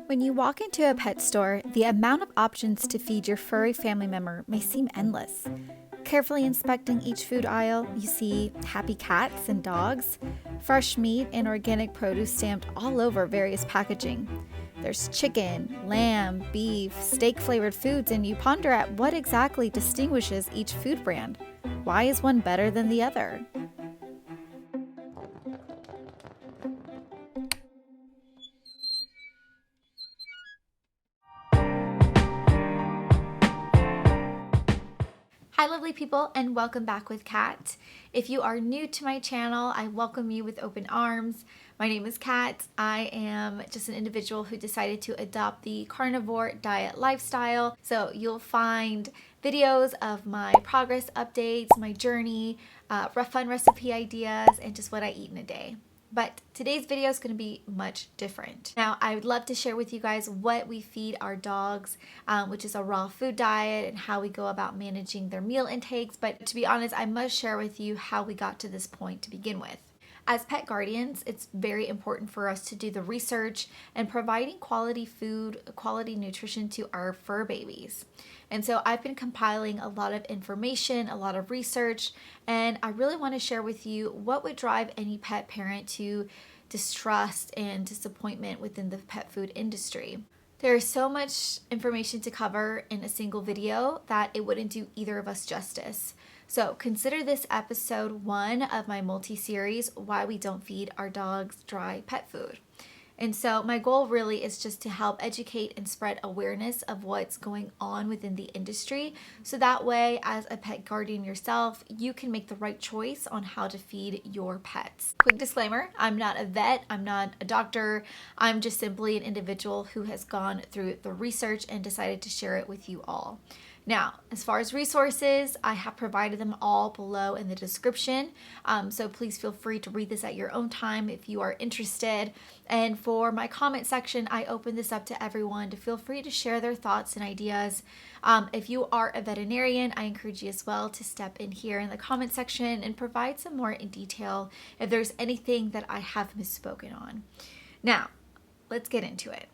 When you walk into a pet store, the amount of options to feed your furry family member may seem endless. Carefully inspecting each food aisle, you see happy cats and dogs, fresh meat and organic produce stamped all over various packaging. There's chicken, lamb, beef, steak-flavored foods, and you ponder at what exactly distinguishes each food brand. Why is one better than the other? Hi lovely people, and welcome back with Kat. If you are new to my channel, I welcome you with open arms. My name is Kat. I am just an individual who decided to adopt the carnivore diet lifestyle. So you'll find videos of my progress updates, my journey, fun recipe ideas, and just what I eat in a day. But today's video is going to be much different. Now, I would love to share with you guys what we feed our dogs, which is a raw food diet, and how we go about managing their meal intakes. But to be honest, I must share with you how we got to this point to begin with. As pet guardians, it's very important for us to do the research and providing quality food, quality nutrition to our fur babies. And so I've been compiling a lot of information, a lot of research, and I really want to share with you what would drive any pet parent to distrust and disappointment within the pet food industry. There is so much information to cover in a single video that it wouldn't do either of us justice. So consider this episode 1 of my multi-series, Why We Don't Feed Our Dogs Dry Pet Food. And so my goal really is just to help educate and spread awareness of what's going on within the industry. So that way, as a pet guardian yourself, you can make the right choice on how to feed your pets. Quick disclaimer, I'm not a vet, I'm not a doctor, I'm just simply an individual who has gone through the research and decided to share it with you all. Now, as far as resources, I have provided them all below in the description, so please feel free to read this at your own time if you are interested. And for my comment section, I open this up to everyone to feel free to share their thoughts and ideas. If you are a veterinarian, I encourage you as well to step in here in the comment section and provide some more in detail if there's anything that I have misspoken on. Now, let's get into it.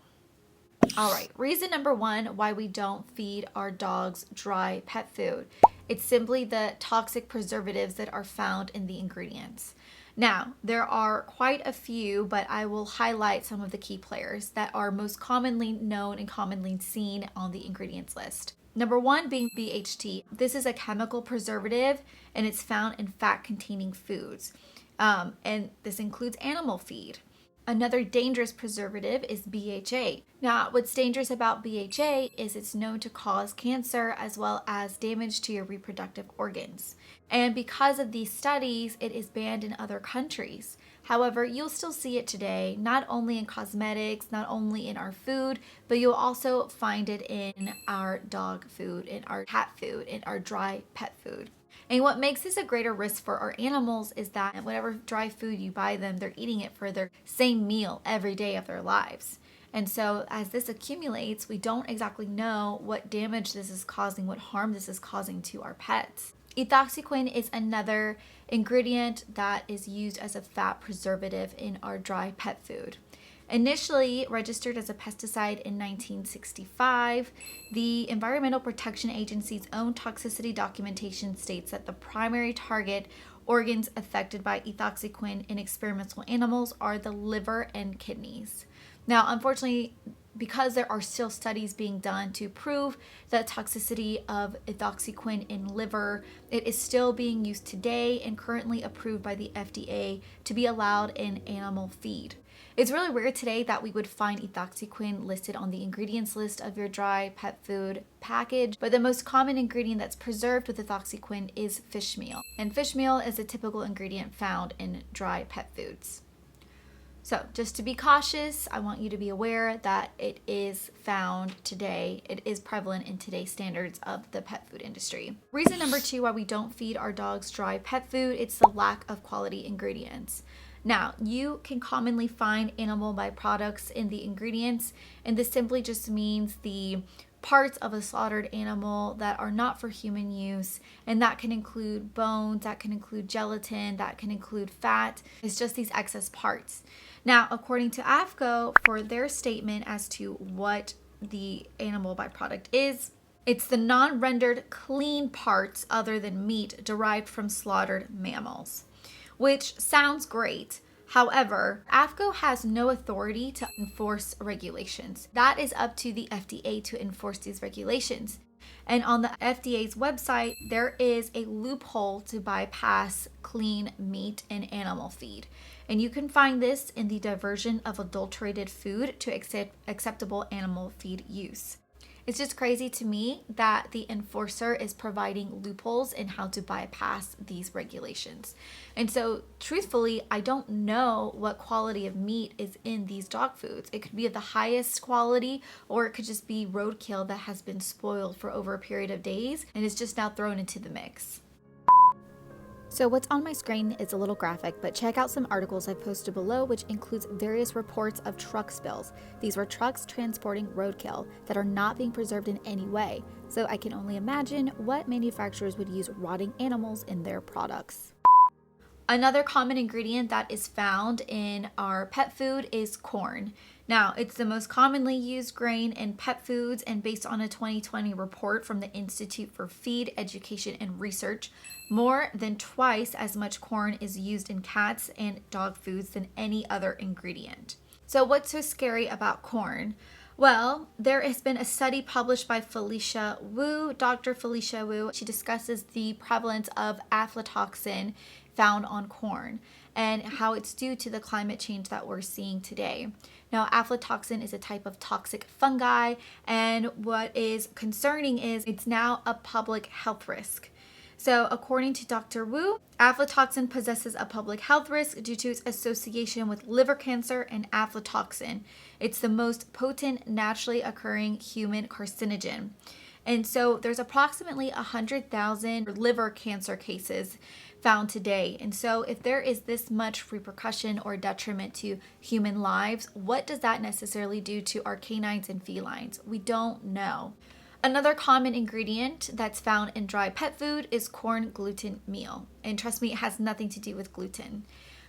All right, reason number 1 why we don't feed our dogs dry pet food. It's simply the toxic preservatives that are found in the ingredients. Now, there are quite a few, but I will highlight some of the key players that are most commonly known and commonly seen on the ingredients list. Number 1 being BHT. This is a chemical preservative and it's found in fat-containing foods. And this includes animal feed. Another dangerous preservative is BHA. Now, what's dangerous about BHA is it's known to cause cancer as well as damage to your reproductive organs. And because of these studies, it is banned in other countries. However, you'll still see it today, not only in cosmetics, not only in our food, but you'll also find it in our dog food, in our cat food, in our dry pet food. And what makes this a greater risk for our animals is that whatever dry food you buy them, they're eating it for their same meal every day of their lives. And so as this accumulates, we don't exactly know what damage this is causing, what harm this is causing to our pets. Ethoxyquin is another ingredient that is used as a fat preservative in our dry pet food. Initially registered as a pesticide in 1965, the Environmental Protection Agency's own toxicity documentation states that the primary target organs affected by ethoxyquin in experimental animals are the liver and kidneys. Now, unfortunately, because there are still studies being done to prove the toxicity of ethoxyquin in liver, it is still being used today and currently approved by the FDA to be allowed in animal feed. It's really rare today that we would find ethoxyquin listed on the ingredients list of your dry pet food package, but the most common ingredient that's preserved with ethoxyquin is fish meal. And fish meal is a typical ingredient found in dry pet foods. So just to be cautious, I want you to be aware that it is found today. It is prevalent in today's standards of the pet food industry. Reason number 2 why we don't feed our dogs dry pet food, it's the lack of quality ingredients. Now, you can commonly find animal byproducts in the ingredients, and this simply just means the parts of a slaughtered animal that are not for human use, and that can include bones, that can include gelatin, that can include fat. It's just these excess parts. Now, according to AAFCO, for their statement as to what the animal byproduct is, it's the non-rendered clean parts other than meat derived from slaughtered mammals, which sounds great. However, AAFCO has no authority to enforce regulations. That is up to the FDA to enforce these regulations. And on the FDA's website, there is a loophole to bypass clean meat and animal feed. And you can find this in the diversion of adulterated food to acceptable animal feed use. It's just crazy to me that the enforcer is providing loopholes in how to bypass these regulations. And so, truthfully, I don't know what quality of meat is in these dog foods. It could be of the highest quality, or it could just be roadkill that has been spoiled for over a period of days and is just now thrown into the mix. So what's on my screen is a little graphic, but check out some articles I've posted below, which includes various reports of truck spills. These were trucks transporting roadkill that are not being preserved in any way. So I can only imagine what manufacturers would use rotting animals in their products. Another common ingredient that is found in our pet food is corn. Now, it's the most commonly used grain in pet foods, and based on a 2020 report from the Institute for Feed, Education, and Research, more than twice as much corn is used in cats and dog foods than any other ingredient. So what's so scary about corn? Well, there has been a study published by Felicia Wu, Dr. Felicia Wu. She discusses the prevalence of aflatoxin found on corn and how it's due to the climate change that we're seeing today. Now, aflatoxin is a type of toxic fungi, and what is concerning is it's now a public health risk. So according to Dr. Wu, aflatoxin possesses a public health risk due to its association with liver cancer and aflatoxin. It's the most potent naturally occurring human carcinogen. And so there's approximately 100,000 liver cancer cases found today. And so if there is this much repercussion or detriment to human lives, what does that necessarily do to our canines and felines? We don't know. Another common ingredient that's found in dry pet food is corn gluten meal. And trust me, it has nothing to do with gluten.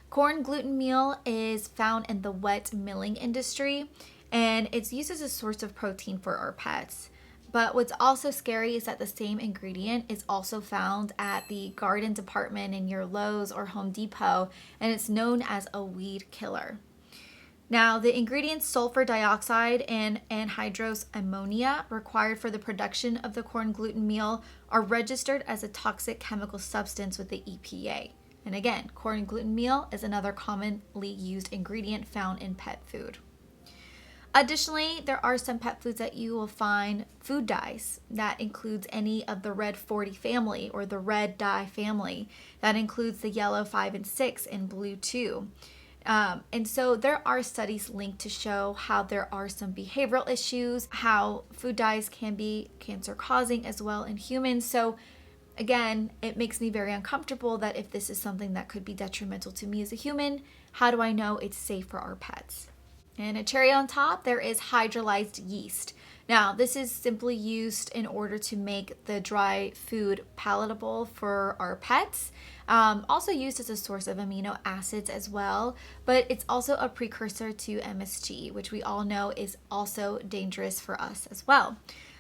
Corn gluten meal is found in the wet milling industry, and it's used as a source of protein for our pets. But what's also scary is that the same ingredient is also found at the garden department in your Lowe's or Home Depot, and it's known as a weed killer. Now, the ingredients sulfur dioxide and anhydrous ammonia required for the production of the corn gluten meal are registered as a toxic chemical substance with the EPA. And again, corn gluten meal is another commonly used ingredient found in pet food. Additionally, there are some pet foods that you will find food dyes. That includes any of the red 40 family or the red dye family. That includes the yellow 5 and 6 and blue 2. And so there are studies linked to show how there are some behavioral issues, how food dyes can be cancer causing as well in humans. So again, it makes me very uncomfortable that if this is something that could be detrimental to me as a human, how do I know it's safe for our pets? And a cherry on top, there is hydrolyzed yeast. Now, this is simply used in order to make the dry food palatable for our pets. Also used as a source of amino acids as well, but it's also a precursor to MSG, which we all know is also dangerous for us as well.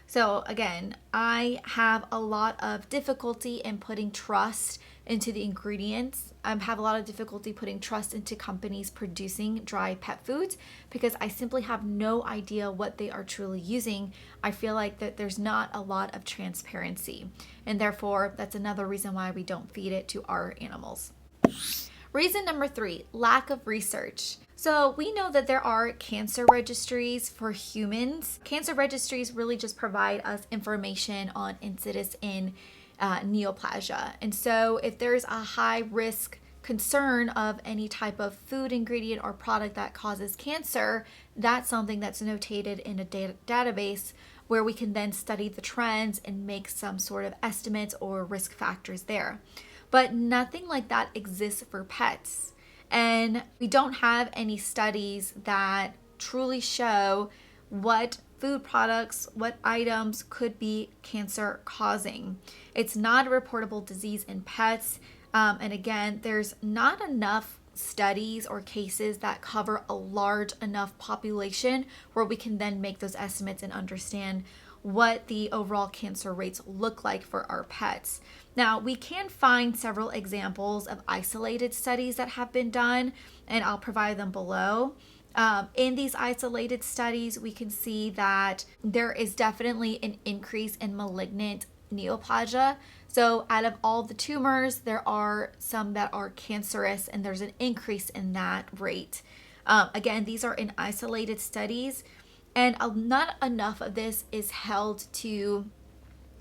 So again, I have a lot of difficulty in putting trust into the ingredients. I have a lot of difficulty putting trust into companies producing dry pet foods because I simply have no idea what they are truly using. I feel like that there's not a lot of transparency, and therefore that's another reason why we don't feed it to our animals. Reason number 3, lack of research. So we know that there are cancer registries for humans. Cancer registries really just provide us information on incidence in neoplasia. And so if there's a high risk concern of any type of food ingredient or product that causes cancer, that's something that's notated in a database where we can then study the trends and make some sort of estimates or risk factors there. But nothing like that exists for pets. And we don't have any studies that truly show what food products, what items could be cancer causing. It's not a reportable disease in pets. And again, there's not enough studies or cases that cover a large enough population where we can then make those estimates and understand what the overall cancer rates look like for our pets. Now, we can find several examples of isolated studies that have been done, and I'll provide them below. In these isolated studies, we can see that there is definitely an increase in malignant neoplasia. So out of all the tumors, there are some that are cancerous, and there's an increase in that rate. Again, these are in isolated studies, and not enough of this is held to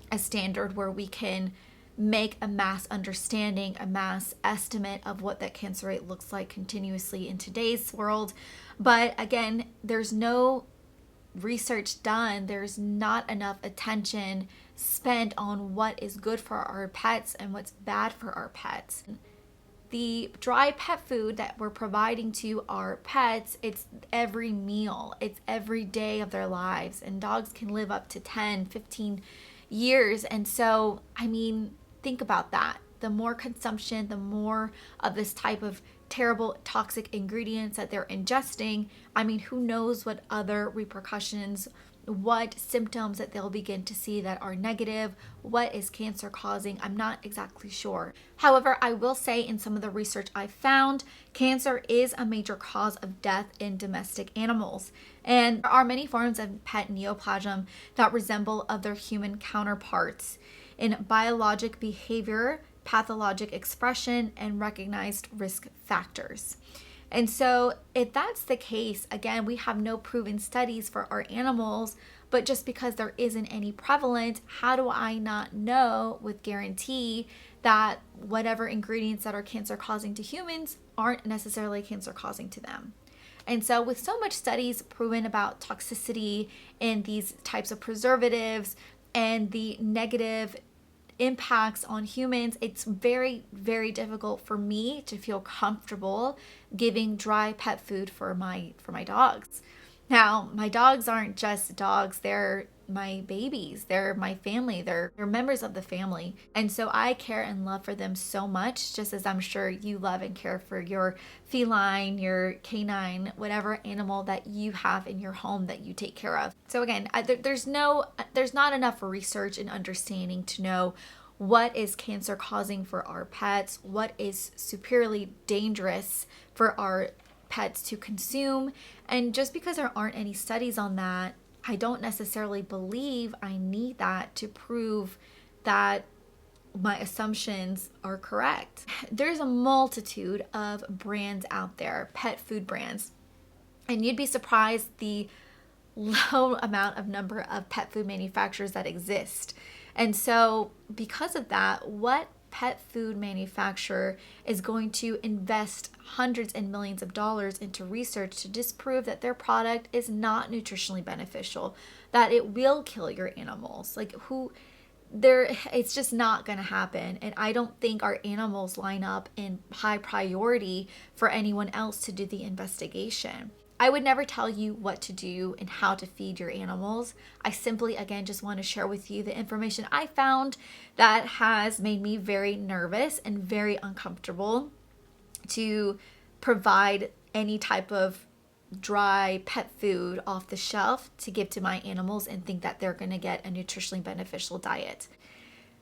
a standard where we can make a mass understanding, a mass estimate of what that cancer rate looks like continuously in today's world. But again, there's no research done. There's not enough attention spent on what is good for our pets and what's bad for our pets. The dry pet food that we're providing to our pets, it's every meal, it's every day of their lives, and dogs can live up to 10, 15 years. And so, I mean, think about that. The more consumption, the more of this type of terrible toxic ingredients that they're ingesting, I mean, who knows what other repercussions, what symptoms that they'll begin to see that are negative, what is cancer causing, I'm not exactly sure. However, I will say in some of the research I found, cancer is a major cause of death in domestic animals. And there are many forms of pet neoplasm that resemble other human counterparts in biologic behavior, pathologic expression, and recognized risk factors. And so if that's the case, again, we have no proven studies for our animals, but just because there isn't any prevalent, how do I not know with guarantee that whatever ingredients that are cancer causing to humans aren't necessarily cancer causing to them? And so with so much studies proven about toxicity in these types of preservatives and the negative impacts on humans, it's very, very difficult for me to feel comfortable giving dry pet food for my dogs. Now, my dogs aren't just dogs, they're my babies, they're my family, they're members of the family. And so I care and love for them so much, just as I'm sure you love and care for your feline, your canine, whatever animal that you have in your home that you take care of. So again, there's not enough research and understanding to know what is cancer causing for our pets, what is superiorly dangerous for our pets to consume. And just because there aren't any studies on that, I don't necessarily believe I need that to prove that my assumptions are correct. There's a multitude of brands out there, pet food brands, and you'd be surprised the low amount of number of pet food manufacturers that exist. And so because of that, what pet food manufacturer is going to invest hundreds and millions of dollars into research to disprove that their product is not nutritionally beneficial, that it will kill your animals? It's just not going to happen. And I don't think our animals line up in high priority for anyone else to do the investigation. I would never tell you what to do and how to feed your animals. I simply, again, just want to share with you the information I found that has made me very nervous and very uncomfortable to provide any type of dry pet food off the shelf to give to my animals and think that they're going to get a nutritionally beneficial diet.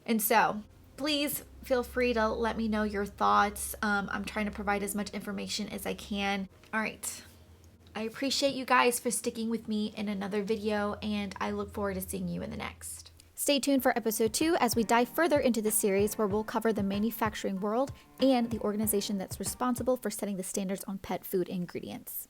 And so please feel free to let me know your thoughts. I'm trying to provide as much information as I can. All right. I appreciate you guys for sticking with me in another video, and I look forward to seeing you in the next. Stay tuned for episode 2 as we dive further into the series where we'll cover the manufacturing world and the organization that's responsible for setting the standards on pet food ingredients.